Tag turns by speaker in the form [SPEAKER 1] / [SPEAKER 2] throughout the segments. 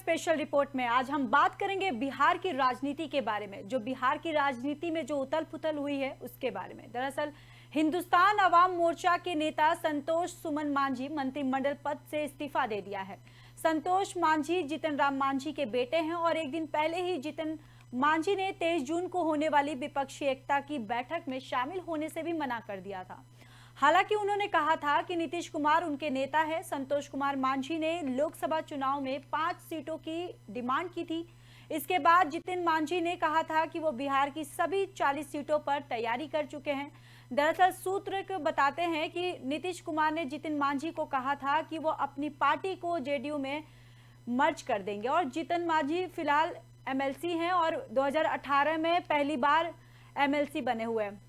[SPEAKER 1] Special report में आज हम बात करेंगे बिहार की राजनीति के बारे में। जो बिहार की राजनीति में जो उथल पुथल हुई है उसके बारे में। दरअसल हिंदुस्तान अवाम मोर्चा के नेता संतोष सुमन मांझी मंत्रिमंडल पद से इस्तीफा दे दिया है। संतोष मांझी जीतन राम मांझी के बेटे हैं और एक दिन पहले ही जीतन मांझी ने 23 जून को होने वाली विपक्षी एकता की बैठक में शामिल होने से भी मना कर दिया था। हालांकि उन्होंने कहा था कि नीतीश कुमार उनके नेता है। संतोष कुमार मांझी ने लोकसभा चुनाव में 5 सीटों की डिमांड की थी। इसके बाद जीतन मांझी ने कहा था कि वो बिहार की सभी 40 सीटों पर तैयारी कर चुके हैं। दरअसल सूत्र बताते हैं कि नीतीश कुमार ने जीतन मांझी को कहा था कि वो अपनी पार्टी को जेडीयू में मर्ज कर देंगे और जीतन मांझी फिलहाल एमएलसी हैं और 2018 में पहली बार एमएलसी बने हुए हैं।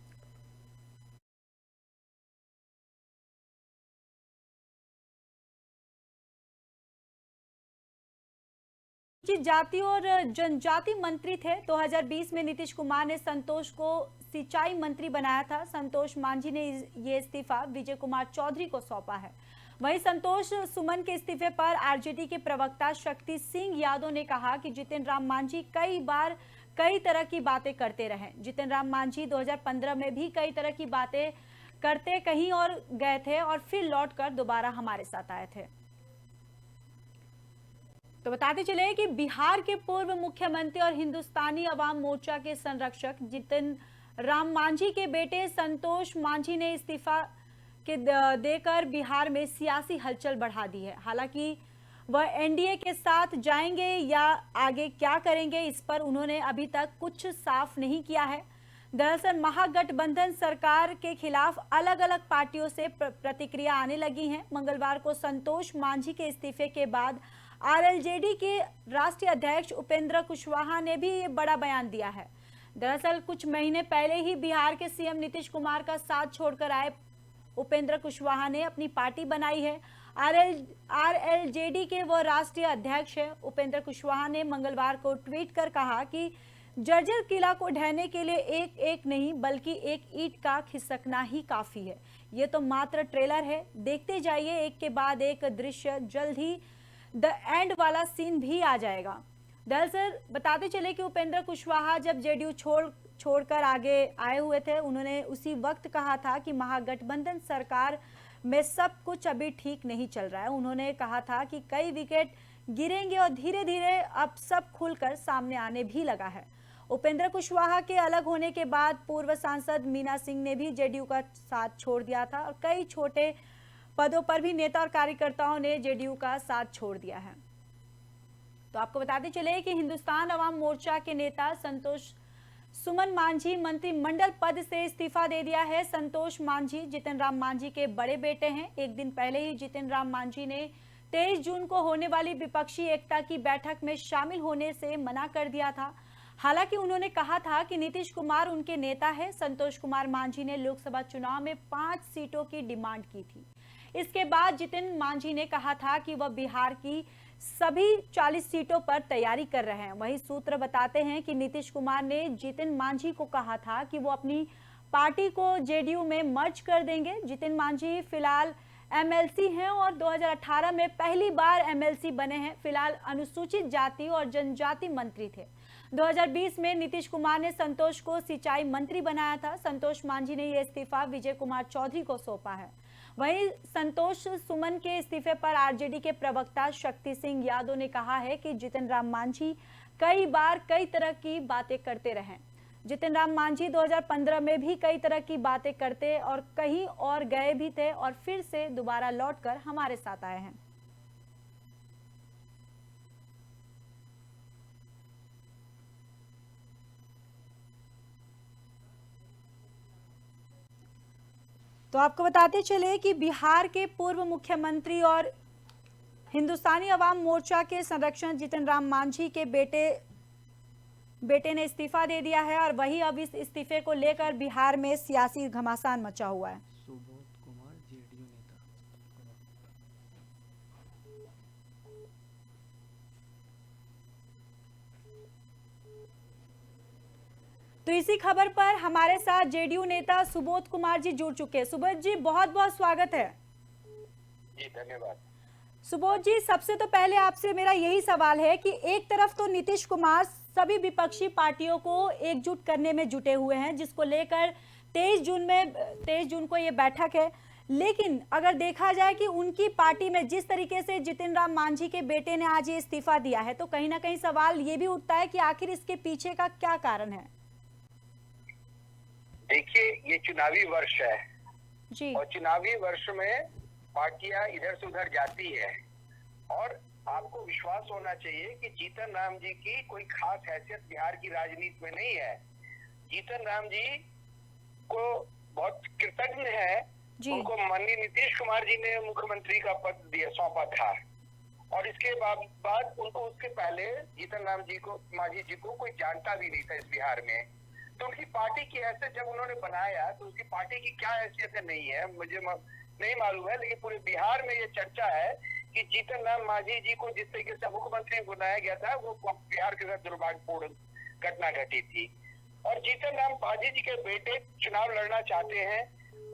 [SPEAKER 1] जाति और जनजाति मंत्री थे। 2020 में नीतीश कुमार ने संतोष को सिंचाई मंत्री बनाया था। संतोष मांझी ने ये इस्तीफा विजय कुमार चौधरी को सौंपा है। वहीं संतोष सुमन के इस्तीफे पर आरजेडी के प्रवक्ता शक्ति सिंह यादव ने कहा कि जीतन राम मांझी कई बार कई तरह की बातें करते रहे। जीतन राम मांझी 2015 में भी कई तरह की बातें करते कहीं और गए थे और फिर लौटकर दोबारा हमारे साथ आए थे। तो बताते चले कि बिहार के पूर्व मुख्यमंत्री और हिंदुस्तानी अवाम मोर्चा के संरक्षक जीतन राम मांझी के बेटे संतोष मांझी ने इस्तीफा के देकर बिहार में सियासी हलचल बढ़ा दी है। हालांकि वह एनडीए के साथ जाएंगे या आगे क्या करेंगे, इस पर उन्होंने अभी तक कुछ साफ नहीं किया है। दरअसल महागठबंधन सरकार के खिलाफ अलग अलग पार्टियों से प्रतिक्रिया आने लगी है। मंगलवार को संतोष मांझी के इस्तीफे के बाद आरएलजेडी के राष्ट्रीय अध्यक्ष उपेंद्र कुशवाहा ने भी ये बड़ा बयान दिया है। दरअसल कुछ महीने पहले ही बिहार के सीएम नीतीश कुमार का साथ छोड़कर आए उपेंद्र कुशवाहा ने अपनी पार्टी बनाई है। आरएलजेडी के वो राष्ट्रीय अध्यक्ष है। उपेंद्र कुशवाहा ने मंगलवार को ट्वीट कर कहा कि जर्जर किला को ढहने के लिए एक एक नहीं बल्कि एक ईंट का खिसकना ही काफी है। ये तो मात्र ट्रेलर है, देखते जाइए, एक के बाद एक दृश्य, जल्द ही द एंड वाला सीन भी आ जाएगा। दरअसल बताते चले कि उपेंद्र कुशवाहा जब जेडीयू छोड़कर आगे आए हुए थे, उन्होंने उसी वक्त कहा था कि महागठबंधन सरकार में सब कुछ अभी ठीक नहीं चल रहा है। उन्होंने कहा था कि कई विकेट गिरेंगे और धीरे धीरे अब सब खुलकर सामने आने भी लगा है। उपेंद्र कुशवाहा के अलग होने के बाद पूर्व सांसद मीना सिंह ने भी जेडीयू का साथ छोड़ दिया था और कई छोटे पदों पर भी नेता और कार्यकर्ताओं ने जेडीयू का साथ छोड़ दिया है। तो आपको बताते चले कि हिंदुस्तान अवाम मोर्चा के नेता संतोष सुमन मांझी मंत्रिमंडल पद से इस्तीफा दे दिया है। संतोष मांझी जीतन राम मांझी के बड़े बेटे हैं। एक दिन पहले ही जीतन राम मांझी ने 23 जून को होने वाली विपक्षी एकता की बैठक में शामिल होने से मना कर दिया था। हालांकि उन्होंने कहा था कि नीतीश कुमार उनके नेता है। संतोष कुमार मांझी ने लोकसभा चुनाव में 5 सीटों की डिमांड की थी। इसके बाद जीतन मांझी ने कहा था कि वह बिहार की सभी 40 सीटों पर तैयारी कर रहे हैं। वहीं सूत्र बताते हैं कि नीतीश कुमार ने जीतन मांझी को कहा था कि वो अपनी पार्टी को जेडीयू में मर्ज कर देंगे। जीतन मांझी फिलहाल एमएलसी हैं और 2018 में पहली बार एमएलसी बने हैं। फिलहाल अनुसूचित जाति और जनजाति मंत्री थे। 2020 में नीतीश कुमार ने संतोष को सिंचाई मंत्री बनाया था। संतोष मांझी ने यह इस्तीफा विजय कुमार चौधरी को सौंपा है। वहीं संतोष सुमन के इस्तीफे पर आरजेडी के प्रवक्ता शक्ति सिंह यादव ने कहा है कि जीतन राम मांझी कई बार कई तरह की बातें करते रहे। जीतन राम मांझी 2015 में भी कई तरह की बातें करते और कहीं और गए भी थे और फिर से दोबारा लौटकर हमारे साथ आए हैं। तो आपको बताते चले कि बिहार के पूर्व मुख्यमंत्री और हिंदुस्तानी अवाम मोर्चा के संरक्षक जीतन राम मांझी के बेटे ने इस्तीफा दे दिया है और वही अब इस इस्तीफे को लेकर बिहार में सियासी घमासान मचा हुआ है।
[SPEAKER 2] सुबोध कुमार जेडीयू नेता।
[SPEAKER 1] तो इसी खबर पर हमारे साथ जेडीयू नेता सुबोध कुमार जी जुड़ चुके हैं। सुबोध जी, बहुत बहुत स्वागत है।
[SPEAKER 3] जी धन्यवाद।
[SPEAKER 1] सुबोध जी, सबसे तो पहले आपसे मेरा यही सवाल है कि एक तरफ तो नीतीश कुमार सभी विपक्षी पार्टियों को एकजुट करने में जुटे हुए हैं, जिसको लेकर 23 जून को ये बैठक है। लेकिन अगर देखा जाए कि उनकी पार्टी में जिस तरीके से जितिन राम मांझी के बेटे ने आज ये इस्तीफा दिया है, तो कहीं ना कहीं सवाल ये भी उठता है कि आखिर इसके पीछे का क्या कारण है।
[SPEAKER 3] देखिए, ये चुनावी वर्ष है
[SPEAKER 1] जी
[SPEAKER 3] और चुनावी वर्ष में पार्टियां इधर से उधर जाती है और आपको विश्वास होना चाहिए कि जीतन राम जी की कोई खास हैसियत बिहार की राजनीति में नहीं है। जीतन राम जी को बहुत कृतज्ञ है,
[SPEAKER 1] जी
[SPEAKER 3] उनको माननीय नीतीश कुमार जी ने मुख्यमंत्री का पद दिया सौंपा था और इसके बाद उनको उसके पहले जीतन राम जी को मांझी जी को कोई जानता भी नहीं था इस बिहार में। तो उनकी पार्टी की हैसियत जब उन्होंने बनाया तो उसकी पार्टी की क्या हैसियत है नहीं है मुझे नहीं मालूम है, लेकिन पूरे बिहार में ये चर्चा है कि जीतन राम मांझी जी को जिस तरीके से मुख्यमंत्री बनाया गया था वो बिहार के साथ दुर्भाग्यपूर्ण घटना घटी थी। और जीतन राम मांझी जी के बेटे चुनाव लड़ना चाहते हैं,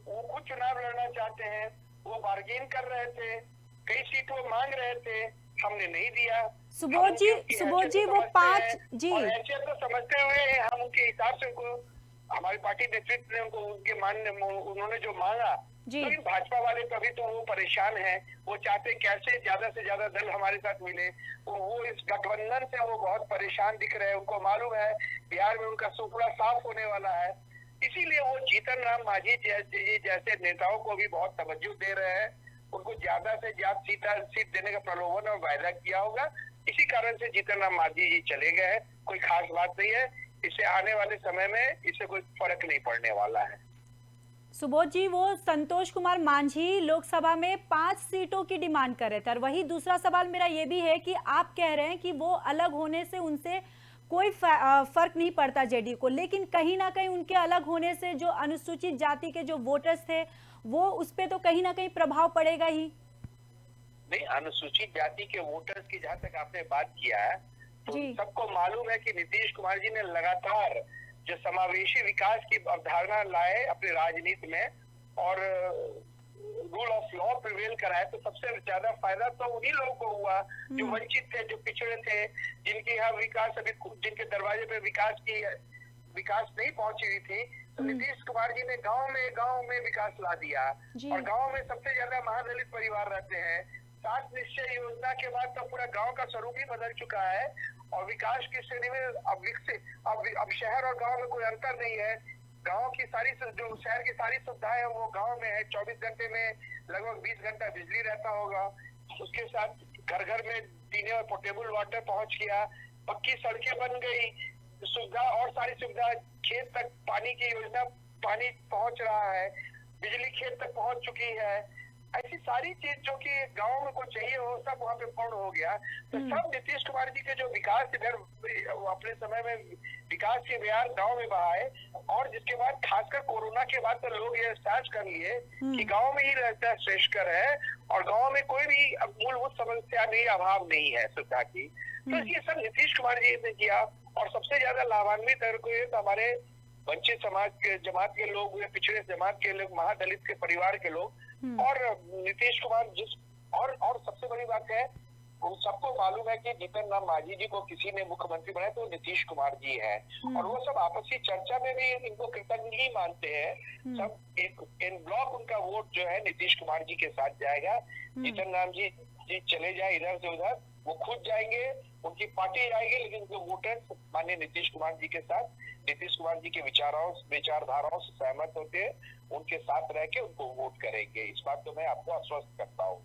[SPEAKER 3] वो खुद चुनाव लड़ना चाहते हैं, वो बार्गेन कर रहे थे, कई सीट वो मांग रहे थे, हमने नहीं दिया।
[SPEAKER 1] सुबोध जी वो 5 जी
[SPEAKER 3] और ऐसे तो समझते हुए हम उनके हिसाब से उनको हमारी पार्टी नेतृत्व ने उनको उनके उन्होंने जो मांगा,
[SPEAKER 1] जी
[SPEAKER 3] तो भाजपा वाले कभी तो वो परेशान हैं, वो चाहते कैसे ज्यादा से ज्यादा दल हमारे साथ मिले, वो इस गठबंधन से वो बहुत परेशान दिख रहे हैं। उनको मालूम है बिहार में उनका सुपड़ा साफ होने वाला है, इसीलिए वो जीतन राम मांझी जैसे नेताओं को भी बहुत तवज्जो दे रहे हैं, उनको ज्यादा से ज्यादा सीट देने का प्रलोभन और वायदा किया होगा। इसी कारण से जीतन राम मांझी जी चले गए हैं, कोई खास बात नहीं है। इससे आने वाले समय में इससे कोई फर्क नहीं पड़ने वाला है।
[SPEAKER 1] सुबोध जी, वो संतोष कुमार मांझी लोकसभा में 5 सीटों की डिमांड कर रहे थे। और वही दूसरा सवाल मेरा ये भी है कि आप कह रहे हैं कि वो अलग होने से उनसे कोई फर्क नहीं पड़ता जेडीयू को, लेकिन कहीं ना कहीं उनके अलग होने से जो अनुसूचित जाति के जो वोटर्स थे वो उस पर तो कहीं ना कहीं प्रभाव पड़ेगा ही।
[SPEAKER 3] नहीं, अनुसूचित जाति के वोटर्स की जहाँ तक आपने बात किया है तो
[SPEAKER 1] जी
[SPEAKER 3] सबको मालूम है कि नीतीश कुमार जी ने लगातार जो समावेशी विकास की अवधारणा लाए अपनी राजनीति में और रूल ऑफ लॉ प्रिवेल कराए, तो सबसे ज्यादा फायदा तो उन्हीं लोगों को हुआ जो वंचित थे, जो पिछड़े थे, जिनके यहाँ विकास अभी जिनके दरवाजे पे विकास नहीं पहुंची हुई थी। तो नीतीश कुमार जी ने गांव में विकास ला दिया और गांव में सबसे ज्यादा महादलित परिवार रहते हैं। 7 निश्चय योजना के बाद तो पूरा गांव का स्वरूप ही बदल चुका है और विकास की श्रेणी में अब शहर और गांव में कोई अंतर नहीं है। गांव की सारी जो शहर की सारी सुविधाएं वो गांव में है। 24 घंटे में लगभग 20 घंटा बिजली रहता होगा। उसके साथ घर घर में पीने और पोर्टेबल वाटर पहुंच गया, पक्की सड़कें बन गई, सुविधा और सारी सुविधा, खेत तक पानी की योजना, पानी पहुंच रहा है, बिजली खेत तक पहुंच चुकी है। ऐसी सारी चीज जो कि गांव में को चाहिए हो सब वहाँ पे पूर्ण हो गया। तो सब नीतीश कुमार जी के जो विकास इधर अपने समय में विकास के बयान गांव में बहाए और जिसके बाद खासकर कोरोना के बाद तो लोग ये एहसास कर लिए कि गांव में ही रहता श्रेष्ठकर है और गांव में कोई भी मूलभूत समस्या नहीं, अभाव नहीं है सुविधा की। तो ये सब नीतीश कुमार जी ने किया और सबसे ज्यादा लाभान्वित अगर कोई तो हमारे वंचित समाज के जमात के लोग, पिछड़े जमात के लोग, महादलित के परिवार के लोग और नीतीश कुमार और सबसे बड़ी बात है उन सबको मालूम है कि जीतन राम मांझी जी को किसी ने मुख्यमंत्री बनाया तो नीतीश कुमार जी है और वो सब आपसी चर्चा में भी इनको कृतज्ञ ही मानते हैं। सब एक इन ब्लॉक उनका वोट जो है नीतीश कुमार जी के साथ जाएगा। जीतन राम जी चले जाए इधर से उधर, वो खुद जाएंगे, उनकी पार्टी जाएगी, लेकिन उनके वोटर्स माननीय नीतीश कुमार जी के साथ, नीतीश कुमार जी के विचारधाराओं से सहमत होते हैं, उनके साथ रह के उनको वोट करेंगे। इस बात को मैं आपको आश्वस्त करता हूँ।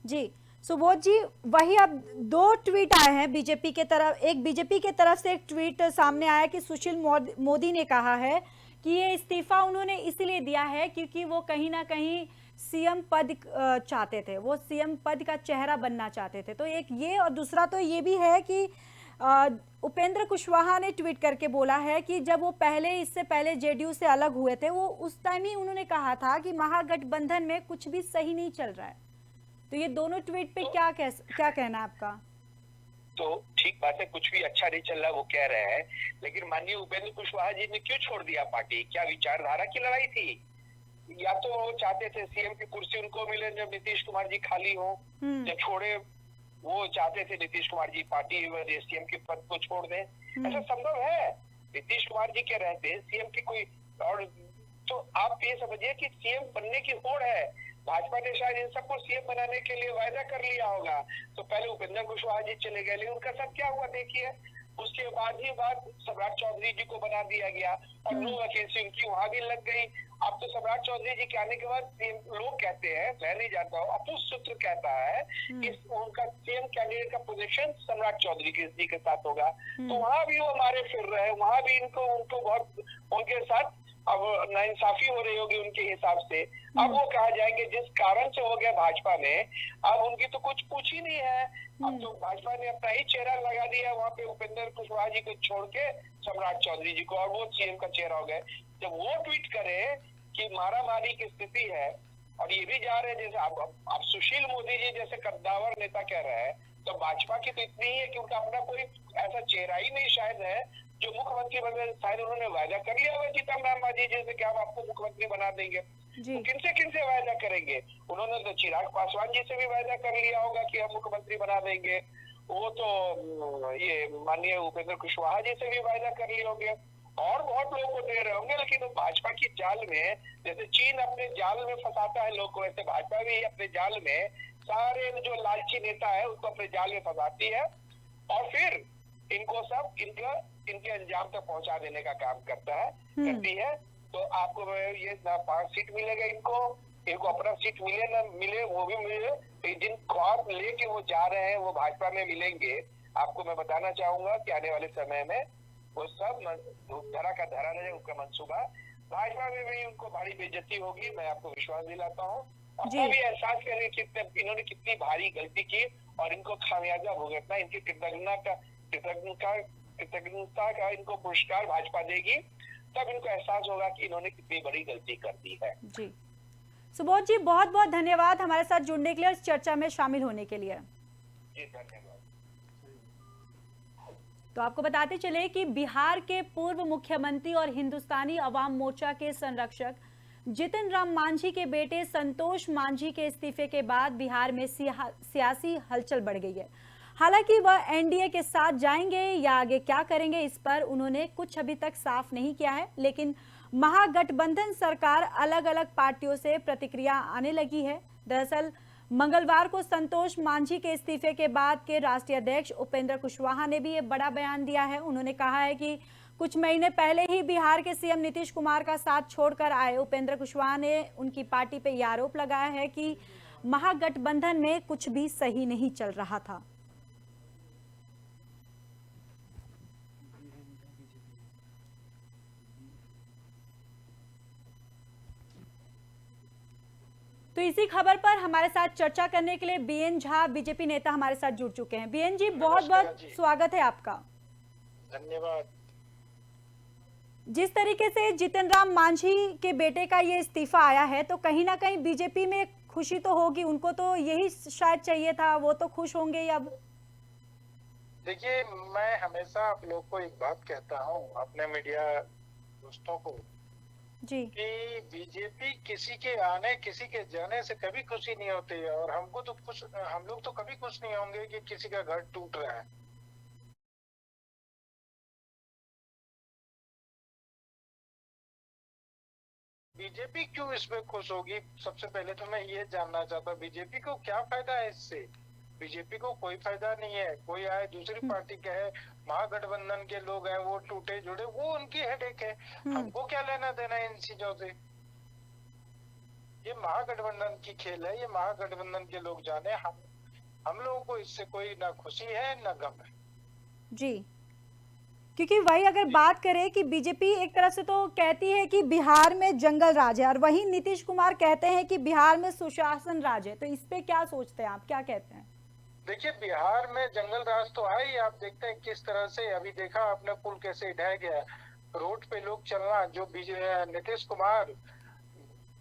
[SPEAKER 1] जी सुबोध जी, वही अब 2 ट्वीट आए हैं बीजेपी के तरफ। एक बीजेपी के तरफ से एक ट्वीट सामने आया कि सुशील मोदी ने कहा है कि ये इस्तीफा उन्होंने इसलिए दिया है क्योंकि वो कहीं ना कहीं सीएम पद चाहते थे, वो सीएम पद का चेहरा बनना चाहते थे। तो एक ये, और दूसरा तो ये भी है कि उपेंद्र कुशवाहा ने ट्वीट करके बोला है कि जब वो इससे पहले जेडीयू से अलग हुए थे, वो उस टाइम ही उन्होंने कहा था कि महागठबंधन में कुछ भी सही नहीं चल रहा है। तो ये दोनों ट्वीट पे क्या कहना है आपका?
[SPEAKER 3] तो ठीक बात है, कुछ भी अच्छा नहीं चल रहा वो कह रहे हैं, लेकिन माननीय उपेंद्र कुशवाहा जी ने क्यों छोड़ दिया पार्टी? क्या विचारधारा की लड़ाई थी? या तो वो चाहते थे सीएम की कुर्सी उनको मिले जब नीतीश कुमार जी खाली हो, जब छोड़े वो चाहते थे नीतीश कुमार जी पार्टी सीएम के पद को छोड़ दें। ऐसा संभव है? नीतीश कुमार जी के रहते सीएम की कोई और, तो आप ये समझिए कि सीएम बनने की होड़ है। भाजपा ने शायद इन सबको सीएम बनाने के लिए वायदा कर लिया होगा, तो पहले उपेंद्र कुशवाहा जी चले गए, लेकिन उनका साथ क्या हुआ देखिए, उसके बाद ही सम्राट चौधरी जी को बना दिया गया और नो वैकेंसी उनकी वहां भी लग गई। अब तो सम्राट चौधरी जी के आने के बाद लोग कहते हैं, मैं नहीं जानता हूँ, अपुष्ट सूत्र कहता है कि उनका सीएम कैंडिडेट का पोजीशन सम्राट चौधरी जी के साथ होगा। तो वहां भी वो मारे फिर रहे, वहां भी उनको बहुत उनके साथ अब नाइंसाफी हो रही होगी उनके हिसाब से। अब वो कहा जाएंगे जिस कारण से हो गया भाजपा में, अब उनकी तो कुछ पूछ ही नहीं है। अब तो भाजपा ने अपना ही चेहरा लगा दिया वहाँ पे उपेंद्र कुशवाहा जी को छोड़ के सम्राट चौधरी जी को, और वो सीएम का चेहरा हो गए। जब वो ट्वीट करे कि मारामारी की स्थिति है, और ये भी जा रहे हैं जैसे आप सुशील मोदी जी जैसे कद्दावर नेता कह रहे हैं, तो भाजपा की तो इतनी ही है कि उनका अपना कोई ऐसा चेहरा ही नहीं शायद है जो मुख्यमंत्री बने। शायद उन्होंने वायदा कर लिया हुआ जीतन मांझी जी से कि हम आपको मुख्यमंत्री बना देंगे, तो किनसे वायदा करेंगे? उन्होंने तो चिराग पासवान जी से भी वायदा कर लिया होगा कि हम मुख्यमंत्री बना देंगे, वो तो ये माननीय उपेंद्र कुशवाहा जी से भी वायदा कर लिए होंगे, और बहुत लोगों को दे रहे होंगे। लेकिन भाजपा की जाल में, जैसे चीन अपने जाल में फंसाता है लोग को, वैसे भाजपा भी अपने जाल में सारे जो लालची नेता है उसको अपने जाल में फंसाती है, और फिर इनको सब इनके अंजाम तक पहुंचा देने का काम करती है। तो आपको ये 5 सीट मिलेगा, इनको अपना सीट मिले ना मिले वो भी मिले, तो जिन ख्वाब लेके वो जा रहे हैं वो भाजपा में मिलेंगे। आपको मैं बताना चाहूंगा कि आने वाले समय में वो सब धरा का धरा रहे उनका मंसूबा, भाजपा में भी उनको भारी बेइज्जती होगी, मैं आपको विश्वास दिलाता हूँ। और तभी एहसास करें कि इन्होंने कितनी भारी गलती की और इनको खामियाजा भुगतना, इनकी कृतज्ञता का इनको पुरस्कार भाजपा देगी, तब इनको एहसास होगा कि इन्होंने कितनी बड़ी गलती कर दी है।
[SPEAKER 1] जी सुबोध जी, बहुत बहुत धन्यवाद हमारे साथ जुड़ने के लिए और इस चर्चा में शामिल होने के लिए।
[SPEAKER 3] जी धन्यवाद।
[SPEAKER 1] तो आपको बताते चले कि बिहार के पूर्व मुख्यमंत्री और हिंदुस्तानी अवाम मोर्चा के संरक्षक जितन राम मांझी के बेटे संतोष मांझी के इस्तीफे के बाद बिहार में सियासी हलचल बढ़ गई है। हालांकि वह एनडीए के साथ जाएंगे या आगे क्या करेंगे, इस पर उन्होंने कुछ अभी तक साफ नहीं किया है, लेकिन महागठबंधन सरकार अलग अलग पार्टियों से प्रतिक्रिया आने लगी है। दरअसल मंगलवार को संतोष मांझी के इस्तीफे के बाद के राष्ट्रीय अध्यक्ष उपेंद्र कुशवाहा ने भी ये बड़ा बयान दिया है। उन्होंने कहा है कि कुछ महीने पहले ही बिहार के सीएम नीतीश कुमार का साथ छोड़कर आए उपेंद्र कुशवाहा ने उनकी पार्टी पे यह आरोप लगाया है कि महागठबंधन में कुछ भी सही नहीं चल रहा था। तो इसी खबर पर हमारे साथ चर्चा करने के लिए बीएन झा बीजेपी नेता हमारे साथ जुड़ चुके हैं। बीएन जी, बहुत बहुत स्वागत है आपका।
[SPEAKER 4] धन्यवाद।
[SPEAKER 1] जिस तरीके से जितन राम मांझी के बेटे का ये इस्तीफा आया है, तो कहीं ना कहीं बीजेपी में खुशी तो होगी, उनको तो यही शायद चाहिए था, वो तो खुश होंगे अब।
[SPEAKER 4] देखिए, मैं हमेशा आप लोग को एक बात कहता हूँ, अपने मीडिया दोस्तों को,
[SPEAKER 1] जी, कि
[SPEAKER 4] बीजेपी किसी के आने किसी के जाने से कभी खुशी नहीं होती है, और हम लोग तो कभी खुश नहीं होंगे कि किसी का घर टूट रहा है। बीजेपी क्यों इसमें खुश होगी? सबसे पहले तो मैं ये जानना चाहता हूँ, बीजेपी को क्या फायदा है इससे? बीजेपी को कोई फायदा नहीं है। कोई आए दूसरी पार्टी के है, महागठबंधन के लोग हैं, वो टूटे जुड़े, वो उनकी हेडेक है, हमको क्या लेना देना इन चीजों से? ये महागठबंधन की खेल है, ये महागठबंधन के लोग जाने। हम लोगों को इससे कोई ना खुशी है ना गम है।
[SPEAKER 1] जी, क्योंकि वही अगर बात करें कि बीजेपी एक तरफ से तो कहती है कि बिहार में जंगल राज है, और वहीं नीतीश कुमार कहते हैं कि बिहार में सुशासन राज है, तो इस पे क्या सोचते हैं आप, क्या कहते हैं?
[SPEAKER 4] देखिए, बिहार में जंगल राज तो है ही। आप देखते हैं किस तरह से अभी देखा आपने, पुल कैसे ढह गया, रोड पे लोग चलना। जो नीतीश कुमार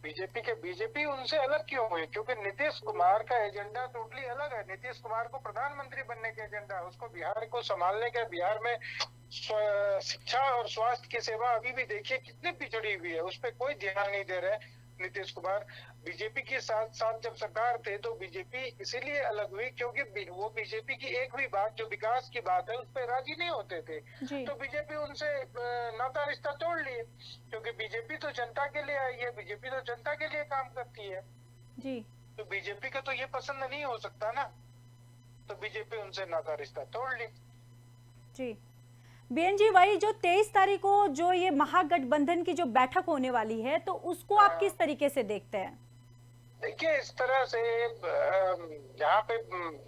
[SPEAKER 4] बीजेपी उनसे अलग क्यों हुई? क्योंकि नीतीश कुमार का एजेंडा टोटली अलग है। नीतीश कुमार को प्रधानमंत्री बनने का एजेंडा है, उसको बिहार को संभालने का। बिहार में शिक्षा और स्वास्थ्य की सेवा अभी भी देखिए कितनी पिछड़ी हुई है, उस पर कोई ध्यान नहीं दे रहे। नीतीश कुमार बीजेपी के साथ साथ जब सरकार थे तो बीजेपी इसीलिए अलग हुई क्योंकि वो बीजेपी की एक भी बात जो विकास की बात है उस पर राजी नहीं होते थे।
[SPEAKER 1] जी।
[SPEAKER 4] तो बीजेपी उनसे नाता रिश्ता तोड़ लिए क्योंकि बीजेपी तो जनता के लिए आई है, बीजेपी तो जनता के लिए काम करती है।
[SPEAKER 1] जी।
[SPEAKER 4] तो बीजेपी का तो ये पसंद नहीं हो सकता ना, तो बीजेपी उनसे नाता रिश्ता तोड़ ली।
[SPEAKER 1] जी बीएन जी, वही जो 23 तारीख को जो ये महागठबंधन की जो बैठक होने वाली है, तो उसको आप किस तरीके से देखते हैं?
[SPEAKER 4] देखिए, इस तरह से यहाँ पे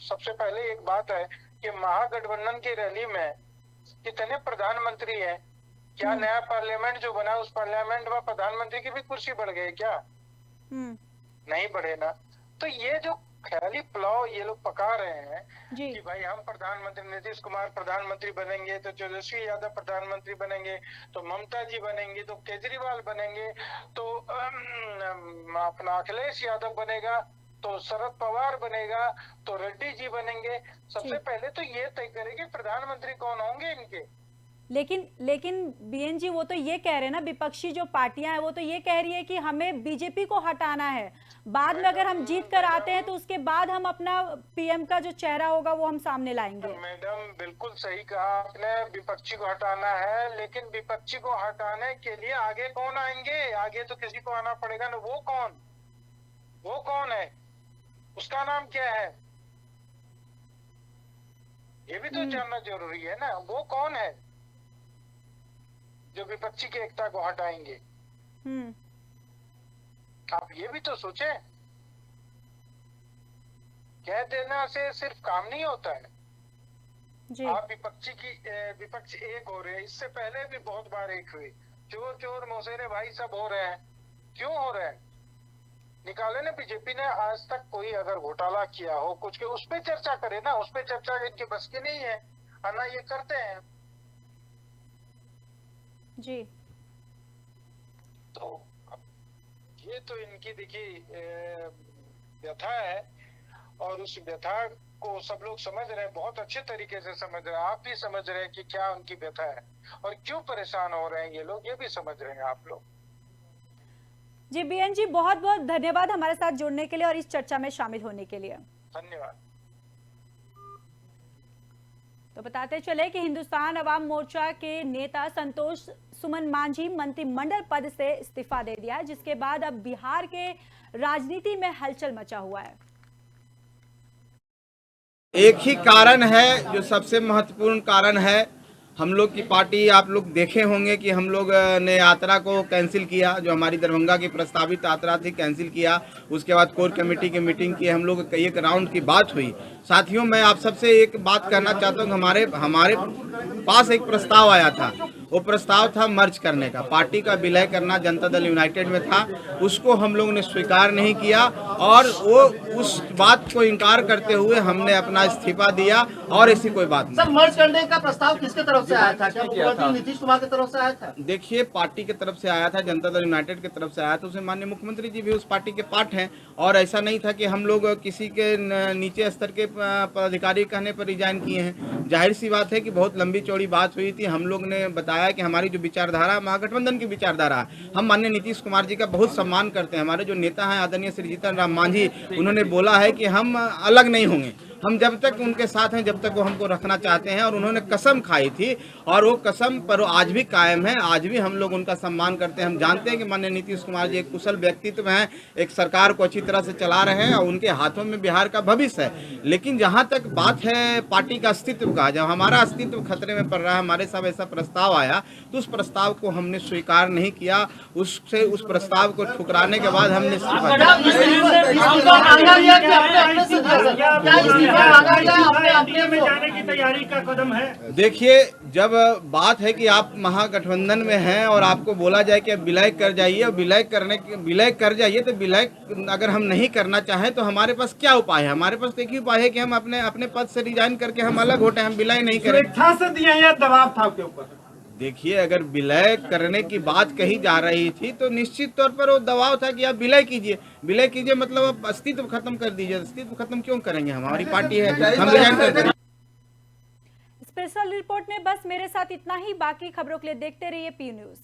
[SPEAKER 4] सबसे पहले एक बात है कि महागठबंधन की रैली में कितने प्रधानमंत्री हैं? क्या नया पार्लियामेंट जो बना उस पार्लियामेंट में प्रधानमंत्री की भी कुर्सी बढ़ गई क्या? नहीं बढ़े ना। तो ये जो ख्याली पुलाव ये लोग पका रहे हैं कि भाई हम प्रधानमंत्री, नीतीश कुमार प्रधानमंत्री बनेंगे तो तेजस्वी यादव प्रधानमंत्री बनेंगे, तो ममता जी बनेंगे, तो केजरीवाल बनेंगे, तो अपना अखिलेश यादव बनेगा, तो शरद पवार बनेगा, तो रेड्डी जी बनेंगे। सबसे पहले तो ये तय करें कि प्रधानमंत्री कौन होंगे इनके।
[SPEAKER 1] लेकिन बीएन जी, वो तो ये कह रहे हैं ना, विपक्षी जो पार्टियां हैं वो तो ये कह रही है कि हमें बीजेपी को हटाना है, बाद में अगर हम जीत कर आते हैं तो उसके बाद हम अपना पीएम का जो चेहरा होगा वो हम सामने लाएंगे।
[SPEAKER 4] मैडम बिल्कुल सही कहा आपने, विपक्षी को हटाना है, लेकिन विपक्षी को हटाने के लिए आगे कौन आएंगे? आगे तो किसी को आना पड़ेगा ना। वो कौन है? उसका नाम क्या है? ये भी तो जानना जरूरी है ना। वो कौन है जो विपक्षी की एकता को हटाएंगे? आप ये भी तो सोचे। कह देना से सिर्फ काम नहीं होता है जी। आप विपक्ष एक हो रहे हैं, इससे पहले भी बहुत बार एक हुए। चोर मौसेरे भाई सब हो रहे हैं। क्यों हो रहे हैं? निकाले ना। बीजेपी ने आज तक कोई अगर घोटाला किया हो कुछ के, उस पर चर्चा करे ना। उस पर चर्चा इनके बस की नहीं है, ना ये करते हैं
[SPEAKER 1] जी।
[SPEAKER 4] तो ये तो इनकी देखिए व्यथा है, और उस व्यथा को सब लोग समझ रहे हैं, बहुत अच्छे तरीके से समझ रहे हैं। आप भी समझ रहे हैं कि क्या उनकी व्यथा है और क्यों परेशान हो रहे हैं ये लोग, ये भी समझ रहे हैं आप लोग।
[SPEAKER 1] जी बीएन जी, बहुत बहुत धन्यवाद हमारे साथ जुड़ने के लिए और इस चर्चा में शामिल होने के लिए।
[SPEAKER 4] धन्यवाद।
[SPEAKER 1] तो बताते चले कि हिंदुस्तान अवाम मोर्चा के नेता संतोष सुमन मांझी मंत्रिमंडल पद से इस्तीफा दे दिया है, जिसके बाद अब बिहार के राजनीति में हलचल मचा हुआ है।
[SPEAKER 5] एक ही कारण है जो सबसे महत्वपूर्ण कारण है, हम लोग की पार्टी, आप लोग देखे होंगे कि हम लोग ने यात्रा को कैंसिल किया। जो हमारी दरभंगा की प्रस्तावित यात्रा थी कैंसिल किया। उसके बाद कोर कमेटी की मीटिंग की, हम लोग एक राउंड की बात हुई। साथियों, मैं आप सबसे एक बात कहना चाहता हूँ, हमारे पास एक प्रस्ताव आया था। वो प्रस्ताव था मर्ज करने का, पार्टी का विलय करना जनता दल यूनाइटेड में था। उसको हम लोगों ने स्वीकार नहीं किया और वो उस बात को इनकार करते हुए हमने अपना इस्तीफा दिया और ऐसी कोई बात नहीं।
[SPEAKER 6] सर, मर्ज करने का प्रस्ताव किसके तरफ से आया था? क्या मुख्यमंत्री नीतीश कुमार की तरफ से आया था?
[SPEAKER 5] देखिए, पार्टी की तरफ से आया था, जनता दल यूनाइटेड की तरफ से आया था। उसे माननीय मुख्यमंत्री जी भी उस पार्टी के पार्ट हैं और ऐसा नहीं था कि हम लोग किसी के नीचे स्तर के पदाधिकारी कहने पर रिजाइन किए हैं। जाहिर सी बात है कि बहुत लंबी चौड़ी बात हुई थी। हम लोग ने बताया कि हमारी जो विचारधारा, महागठबंधन की विचारधारा है, हम माननीय नीतीश कुमार जी का बहुत सम्मान करते हैं। हमारे जो नेता हैं आदरणीय श्री जीतन राम मांझी, उन्होंने बोला है कि हम अलग नहीं होंगे, हम जब तक उनके साथ हैं जब तक वो हमको रखना चाहते हैं। और उन्होंने कसम खाई थी और वो कसम पर आज भी कायम है। आज भी हम लोग उनका सम्मान करते हैं। हम जानते हैं कि माननीय नीतीश कुमार जी एक कुशल व्यक्तित्व हैं, एक सरकार को अच्छी तरह से चला रहे हैं और उनके हाथों में बिहार का भविष्य है। लेकिन जहां तक बात है पार्टी का अस्तित्व का, जब हमारा अस्तित्व खतरे में पड़ रहा है, हमारे साथ ऐसा प्रस्ताव आया तो उस प्रस्ताव को हमने स्वीकार नहीं किया। उस प्रस्ताव को ठुकराने के बाद हमने इस्तीफा
[SPEAKER 6] में जाने की तैयारी का कदम है।
[SPEAKER 5] देखिए, जब बात है कि आप महागठबंधन में हैं और आपको बोला जाए कि अब विलय कर जाइए और विलय कर जाइए, तो विलय अगर हम नहीं करना चाहें तो हमारे पास क्या उपाय है? हमारे पास एक ही उपाय है कि हम अपने पद से रिजाइन करके हम अलग होते हैं, हम विलय नहीं करें।
[SPEAKER 6] स्वेच्छा से दिया या दबाव था आपके ऊपर?
[SPEAKER 5] देखिए, अगर विलय करने की बात कही जा रही थी तो निश्चित तौर पर वो दबाव था कि आप विलय कीजिए, मतलब आप अस्तित्व खत्म कर दीजिए। अस्तित्व खत्म क्यों करेंगे? हमारी पार्टी है, हम रिजाइन करते हैं।
[SPEAKER 1] स्पेशल रिपोर्ट में बस मेरे साथ इतना ही। बाकी खबरों के लिए देखते रहिए पी न्यूज।